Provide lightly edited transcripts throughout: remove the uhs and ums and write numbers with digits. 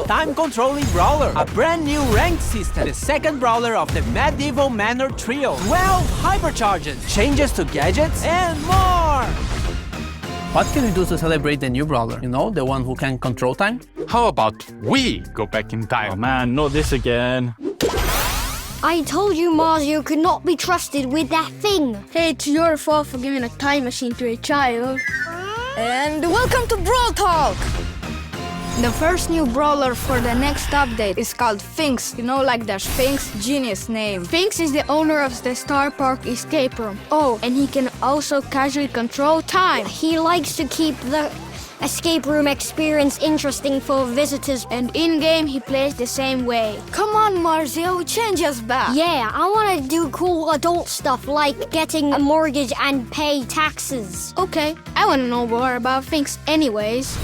12 time-controlling brawler, a brand new ranked system, the second brawler of the medieval manor trio, 12 hypercharges, changes to gadgets, and more! What can we do to celebrate the new brawler? You know, the one who can control time? How about we go back in time? Oh man, not this again. I told you Mario could not be trusted with that thing. Hey, it's your fault for giving a time machine to a child. And welcome to Brawl Talk! The first new brawler for the next update is called Finks. You know, like the Sphinx, genius name. Finks is the owner of the Star Park escape room. Oh, and he can also casually control time. He likes to keep the escape room experience interesting for visitors. And in-game, he plays the same way. Come on, Mario, change us back. Yeah, I want to do cool adult stuff like getting a mortgage and pay taxes. Okay, I want to know more about Finks anyways.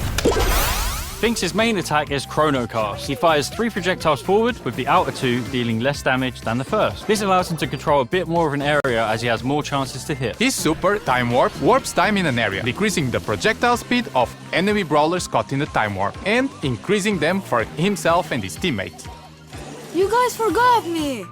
Finks' main attack is Chrono Cast. He fires 3 projectiles forward, with the outer 2 dealing less damage than the first. This allows him to control a bit more of an area as he has more chances to hit. His super, Time Warp, warps time in an area, decreasing the projectile speed of enemy brawlers caught in the Time Warp, and increasing them for himself and his teammates. You guys forgot me!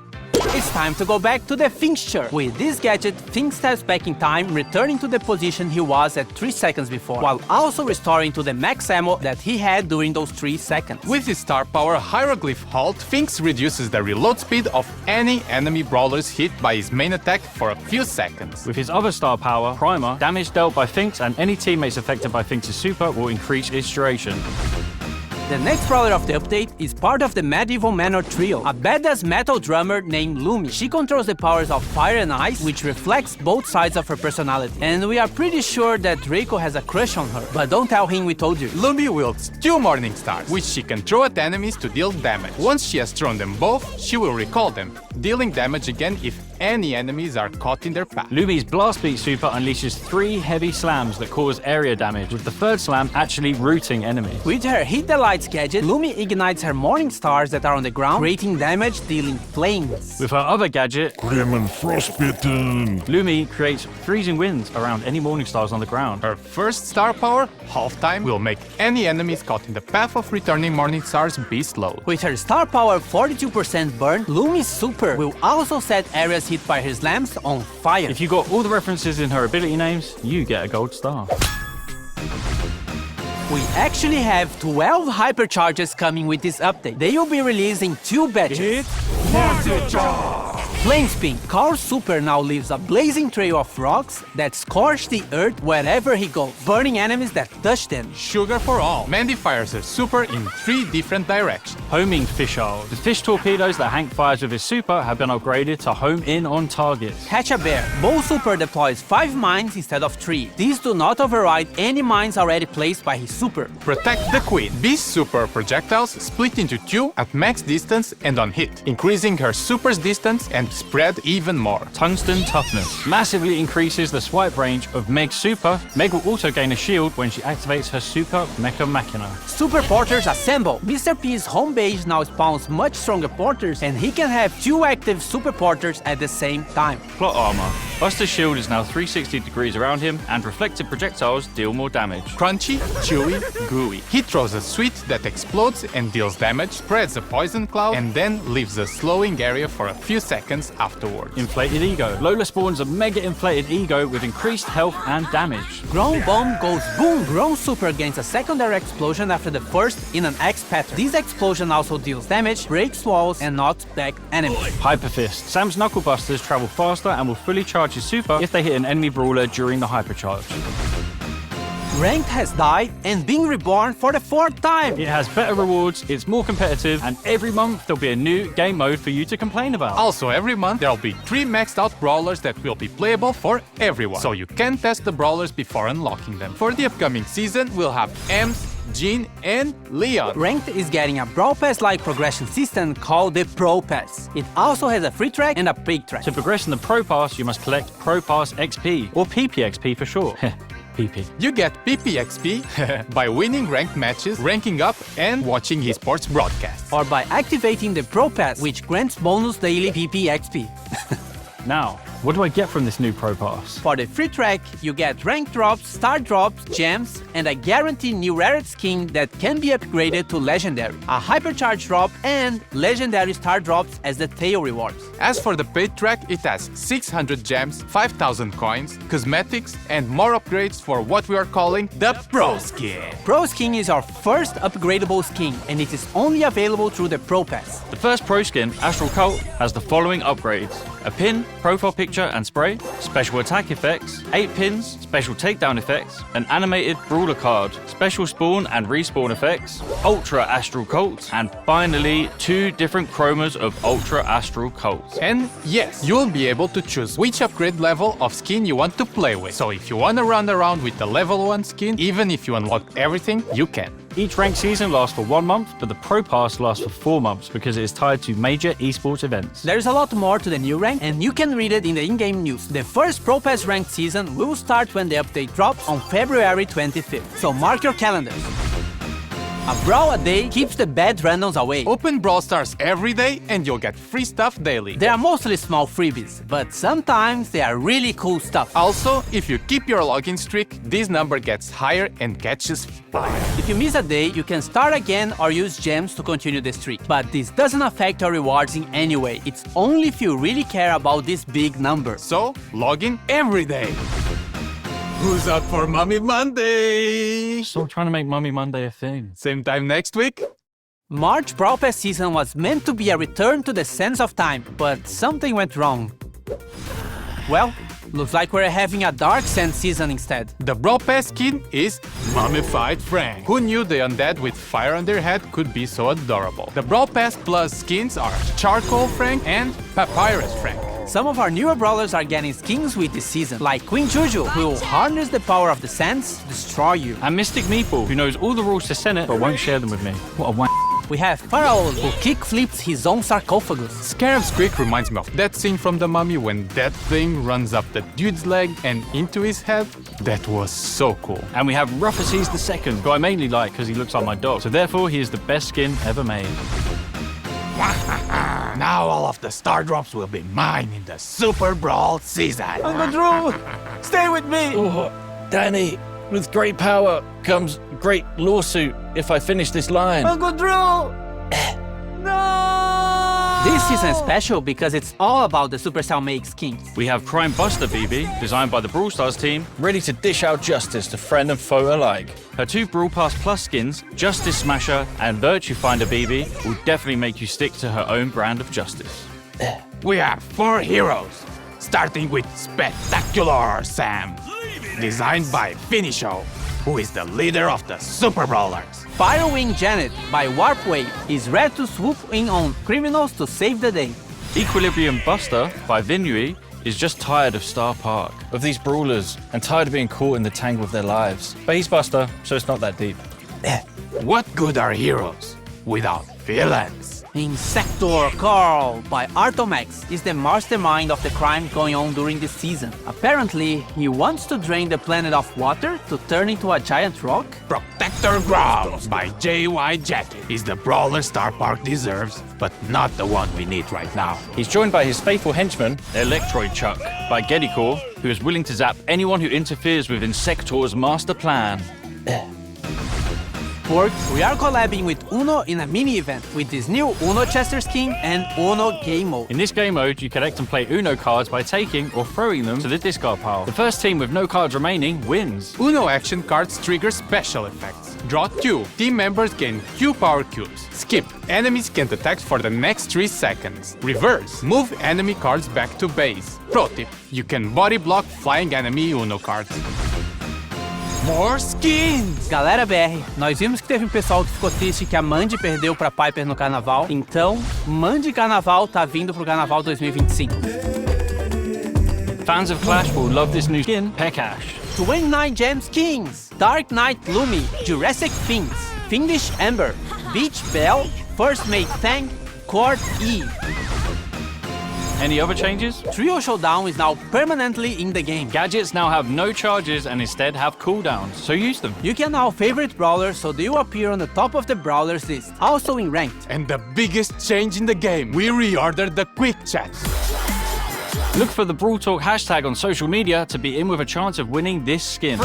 It's time to go back to the Finksture. With this gadget, Finks steps back in time, returning to the position he was at 3 seconds before, while also restoring to the max ammo that he had during those 3 seconds. With his star power Hieroglyph Halt, Finks reduces the reload speed of any enemy brawlers hit by his main attack for a few seconds. With his other star power, Primer, damage dealt by Finks and any teammates affected by Finks' super will increase its duration. The next brawler of the update is part of the medieval manor trio, a badass metal drummer named Lumi. She controls the powers of fire and ice, which reflects both sides of her personality. And we are pretty sure that Draco has a crush on her, but don't tell him we told you. Lumi wields 2 Morning Stars, which she can throw at enemies to deal damage. Once she has thrown them both, she will recall them, dealing damage again if any enemies are caught in their path. Lumi's Blast Beat super unleashes 3 heavy slams that cause area damage, with the third slam actually rooting enemies. With her Hit the Lights gadget, Lumi ignites her Morning Stars that are on the ground, creating damage, dealing flames. With her other gadget, Grim and Frostbitten, Lumi creates freezing winds around any Morning Stars on the ground. Her first star power, Half Time, will make any enemies caught in the path of returning Morning Stars be slowed. With her star power 42% burn, Lumi's super will also set areas hit by her slams on fire. If you got all the references in her ability names, you get a gold star. We actually have 12 hypercharges coming with this update. They will be releasing 2 batches. Flame Spin. Carl's super now leaves a blazing trail of rocks that scorch the earth wherever he goes, burning enemies that touch them. Sugar for All. Mandy fires her super in 3 different directions. Homing Fisheye. The fish torpedoes that Hank fires with his super have been upgraded to home in on targets. Catch a Bear. Bo super deploys 5 mines instead of 3. These do not override any mines already placed by his super. Protect the Queen. Beast's super projectiles split into 2 at max distance and on hit, increasing her super's distance and spread even more. Tungsten Toughness massively increases the swipe range of Meg's super. Meg will also gain a shield when she activates her super Mecha Machina. Super Porters Assemble. Mr. P's home base now spawns much stronger porters, and he can have 2 active super porters at the same time. Plot armor. Buster's shield is now 360 degrees around him, and reflected projectiles deal more damage. Crunchy, chewy, gooey. He throws a sweet that explodes and deals damage, spreads a poison cloud, and then leaves a slowing area for a few seconds afterwards. Inflated Ego. Lola spawns a mega inflated ego with increased health and damage. Grown Bomb goes boom! Grown super gains a secondary explosion after the first in an X pattern. This explosion also deals damage, breaks walls, and knocks back enemies. Hyper Fist. Sam's Knuckle Busters travel faster and will fully charge his super if they hit an enemy brawler during the hypercharge. Ranked has died and been reborn for the 4th time. It has better rewards, it's more competitive, and every month there'll be a new game mode for you to complain about. Also, every month there'll be 3 maxed out brawlers that will be playable for everyone, so you can test the brawlers before unlocking them. For the upcoming season, we'll have Ems, Jean, and Leon. Ranked is getting a Brawl Pass-like progression system called the Pro Pass. It also has a free track and a paid track. To progress in the Pro Pass, you must collect Pro Pass XP, or PPXP for short. PP. You get PPXP by winning ranked matches, ranking up, and watching esports broadcasts. Or by activating the Pro Pass, which grants bonus daily PPXP. Now, What do I get from this new Pro Pass? For the free track, you get rank drops, star drops, gems, and a guaranteed new rarity skin that can be upgraded to legendary, a hypercharge drop, and legendary star drops as the tail rewards. As for the paid track, it has 600 gems, 5,000 coins, cosmetics, and more upgrades for what we are calling the Pro Skin. Pro Skin is our first upgradable skin, and it is only available through the Pro Pass. The first Pro Skin, Astral Cult, has the following upgrades: a pin, profile picture and spray, special attack effects, 8 pins, special takedown effects, an animated brawler card, special spawn and respawn effects, Ultra Astral Cult, and finally 2 different chromas of Ultra Astral Cult. And yes, you'll be able to choose which upgrade level of skin you want to play with. So if you want to run around with the level 1 skin, even if you unlock everything, you can. Each ranked season lasts for 1 month, but the Pro Pass lasts for 4 months because it is tied to major esports events. There's a lot more to the new rank, and you can read it in the in-game news. The first Pro Pass ranked season will start when the update drops on February 25th, so mark your calendars. A brawl a day keeps the bad randoms away. Open Brawl Stars every day and you'll get free stuff daily. They are mostly small freebies, but sometimes they are really cool stuff. Also, if you keep your login streak, this number gets higher and catches fire. If you miss a day, you can start again or use gems to continue the streak. But this doesn't affect your rewards in any way. It's only if you really care about this big number. So, log in every day. Who's up for Mummy Monday? Stop trying to make Mummy Monday a thing. Same time next week? March Brawl Pass season was meant to be a return to the sense of time, but something went wrong. Well, looks like we're having a Dark Sense season instead. The Brawl Pass skin is Mummified Frank. Who knew the undead with fire on their head could be so adorable? The Brawl Pass Plus skins are Charcoal Frank and Papyrus Frank. Some of our newer brawlers are getting skins with this season, like Queen Juju, who will harness the power of the sands to destroy you. And Mystic Meeple, who knows all the rules to Senate but won't share them with me. What a wank. We have Pharaoh, who kick-flips his own sarcophagus. Scarab's Squeak reminds me of that scene from The Mummy when that thing runs up the dude's leg and into his head. That was so cool. And we have Ruffaces II, who I mainly like because he looks like my dog. So therefore, he is the best skin ever made. Now all of the star drops will be mine in the Super Brawl season. Uncle Drew, stay with me. Oh, Danny, with great power comes great lawsuit if I finish this line. Uncle Drew! No! This season is special because it's all about the Supercell make skins. We have Crime Buster BB, designed by the Brawl Stars team, ready to dish out justice to friend and foe alike. Her 2 Brawl Pass Plus skins, Justice Smasher and Virtue Finder BB, will definitely make you stick to her own brand of justice. We have 4 heroes, starting with Spectacular Sam, designed by Finisho, who is the leader of the Super Brawlers. Firewing Janet by Warpwave is ready to swoop in on criminals to save the day. Equilibrium Buster by Vinui is just tired of Star Park, of these brawlers, and tired of being caught in the tangle of their lives. But he's Buster, so it's not that deep. What good are heroes without villains? Insector Carl by Artomax is the mastermind of the crime going on during this season. Apparently, he wants to drain the planet of water to turn into a giant rock. Protector Growl by JY Jetty is the brawler Star Park deserves, but not the one we need right now. He's joined by his faithful henchman, Electroid Chuck, by Geddycore, who is willing to zap anyone who interferes with Insector's master plan. Fourth, we are collabing with Uno in a mini-event with this new Uno Chester skin and Uno Game Mode. In this game mode, you collect and play Uno cards by taking or throwing them to the discard pile. The first team with no cards remaining wins. Uno action cards trigger special effects. Draw 2. Team members gain Q power cubes. Skip. Enemies can't attack for the next 3 seconds. Reverse. Move enemy cards back to base. Pro tip. You can body block flying enemy Uno cards. More skins! Galera BR, nós vimos que teve um pessoal que ficou triste que a Mandy perdeu pra Piper no carnaval, então Mandy Carnaval tá vindo pro Carnaval 2025. Fans of Clash will love this new skin, Pekash. 29 gem skins! Dark Knight Lumi, Jurassic Fins, Fiendish Ember, Beach Belle, First Mate Fang, Court E. Any other changes? Trio Showdown is now permanently in the game. Gadgets now have no charges and instead have cooldowns, so use them. You can now favorite brawlers so they will appear on the top of the brawlers list, also in ranked. And the biggest change in the game, we reordered the quick chat. Look for the Brawl Talk hashtag on social media to be in with a chance of winning this skin.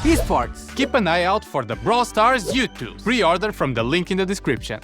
Esports. Keep an eye out for the Brawl Stars YouTube. Pre-order from the link in the description.